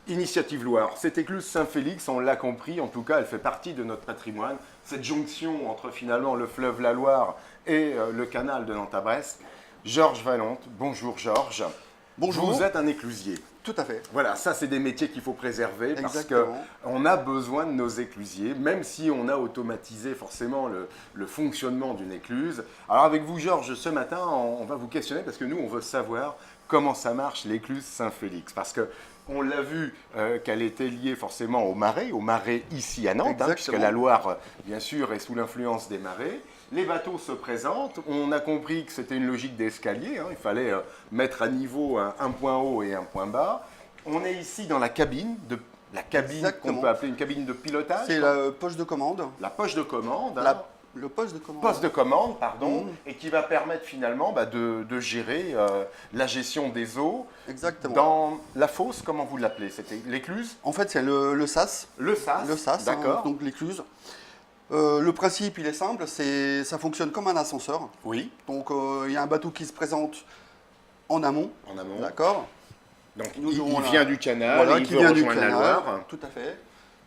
Initiative Loire, cette écluse Saint-Félix, on l'a compris, en tout cas, elle fait partie de notre patrimoine. Cette jonction entre finalement le fleuve la Loire et le canal de Nantes-à-Brest. Georges Valente, bonjour Georges. Bonjour. Vous êtes un éclusier. Tout à fait. Voilà, ça c'est des métiers qu'il faut préserver parce Exactement. qu'on a besoin de nos éclusiers, même si on a automatisé forcément le fonctionnement d'une écluse. Alors avec vous Georges, ce matin, on va vous questionner parce que nous on veut savoir comment ça marche l'écluse Saint-Félix. Parce que on l'a vu qu'elle était liée forcément au marais ici à Nantes, puisque la Loire, bien sûr, est sous l'influence des marées. Les bateaux se présentent, on a compris que c'était une logique d'escalier, il fallait mettre à niveau un point haut et un point bas. On est ici dans la cabine, qu'on peut appeler une cabine de pilotage. C'est la poche de commande. La poche de commande. Le poste de commande. Poste de commande, pardon, et qui va permettre finalement de gérer la gestion des eaux. Exactement. Dans la fosse, comment vous l'appelez? C'était l'écluse? En fait, c'est le SAS. Le SAS. Le SAS, d'accord. donc l'écluse. Le principe, il est simple, ça fonctionne comme un ascenseur. Oui. Donc, il y a un bateau qui se présente en amont. En amont. D'accord. Donc, il vient du canal, voilà, il qui veut vient du rejoindre canal. la Loire. Tout à fait.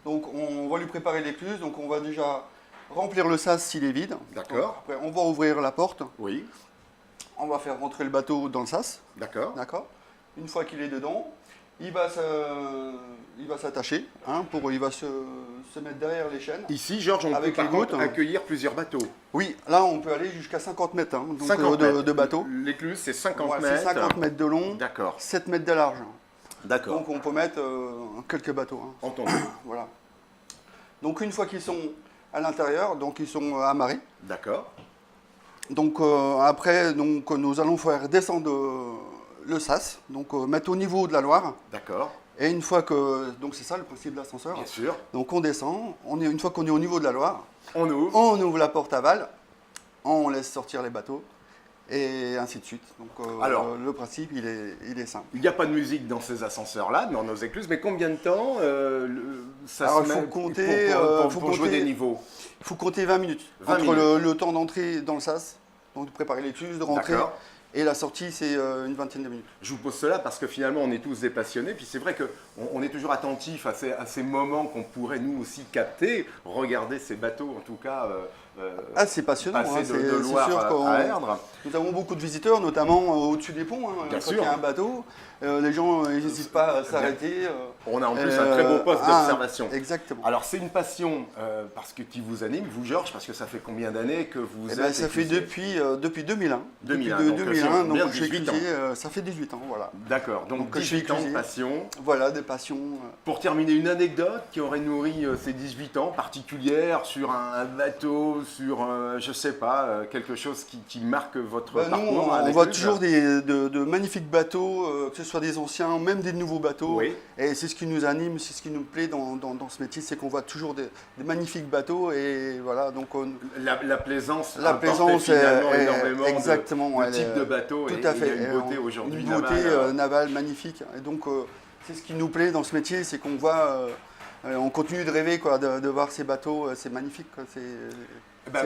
Donc, on va lui préparer l'écluse. Donc, on va déjà remplir le sas s'il est vide. D'accord. Après, on va ouvrir la porte. Oui. On va faire rentrer le bateau dans le sas. D'accord. D'accord. Une fois qu'il est dedans, il va s'attacher. Il va se mettre derrière les chaînes. Ici, Georges, on peut Avec par les contre gouttes, accueillir plusieurs bateaux. Oui, là, on peut aller jusqu'à 50 mètres 50 de bateau. L'écluse, c'est 50 Ouais, mètres. c'est 50 mètres de long, D'accord. 7 mètres de large. D'accord. Donc, on peut mettre quelques bateaux. Entendu. Voilà. Donc, une fois qu'ils sont à l'intérieur, donc ils sont amarrés. D'accord. Donc, après, nous allons faire descendre le sas, donc mettre au niveau de la Loire. D'accord. Et une fois que, donc c'est ça le principe de l'ascenseur. Bien sûr. Donc on descend, une fois qu'on est au niveau de la Loire, On ouvre. on ouvre la porte aval, on laisse sortir les bateaux, et ainsi de suite. Donc Alors, le principe, il est simple. Il n'y a pas de musique dans ces ascenseurs-là, dans nos écluses, mais combien de temps ça Alors, se il faut met compter, pour jouer des niveaux? Il faut compter 20 minutes. 20 entre minutes. le temps d'entrée dans le sas, donc de préparer l'écluse, de rentrer, D'accord. et la sortie, c'est une vingtaine de minutes. Je vous pose cela parce que finalement, on est tous des passionnés. Puis c'est vrai qu'on est toujours attentif à ces moments qu'on pourrait nous aussi capter, regarder ces bateaux, en tout cas, C'est passionnant. passer de c'est Loire sûr à Erdre. Nous avons beaucoup de visiteurs, notamment au-dessus des ponts. Bien Quand sûr. il y a un bateau, les gens n'hésitent pas à s'arrêter. On a en plus un très beau poste d'observation. Exactement. Alors c'est une passion qui vous anime, vous Georges, parce que ça fait combien d'années que vous êtes Ça fait éclusier? depuis 2001. 2001, Depuis donc, 2001, bien donc je suis 18 ans. éclusier, ça fait 18 ans, voilà. D'accord, donc je suis 18 ans de éclusier. passion. Voilà, des passions. Pour terminer, une anecdote qui aurait nourri ces 18 ans particulière sur un bateau, sur, je sais pas, quelque chose qui marque votre Nous, parcours à on voit l'écluse. toujours de magnifiques bateaux, que ce soit des anciens, même des nouveaux bateaux. Oui. Et c'est ce qui nous anime, c'est ce qui nous plaît dans ce métier, c'est qu'on voit toujours des magnifiques bateaux. Et voilà, donc La plaisance la apportait plaisance finalement est énormément exactement, de elle type est- de bateau. tout Et à il y a fait. une beauté aujourd'hui Une beauté navale. navale magnifique. Et donc, c'est ce qui nous plaît dans ce métier, c'est qu'on voit, on continue de rêver de voir ces bateaux, c'est magnifique, quoi, c'est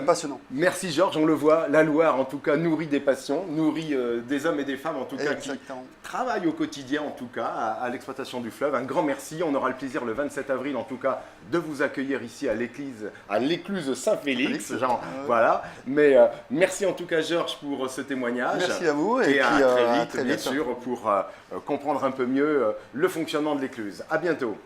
passionnant. Merci Georges, on le voit, la Loire en tout cas nourrit des passions, nourrit des hommes et des femmes en tout cas qui Exactement. travaillent au quotidien en tout cas à l'exploitation du fleuve. Un grand merci, on aura le plaisir le 27 avril en tout cas de vous accueillir ici à l'écluse Saint-Félix. Voilà, mais merci en tout cas Georges pour ce témoignage. Merci à vous et puis, à très vite très bien vite. sûr pour comprendre un peu mieux le fonctionnement de l'écluse. À bientôt.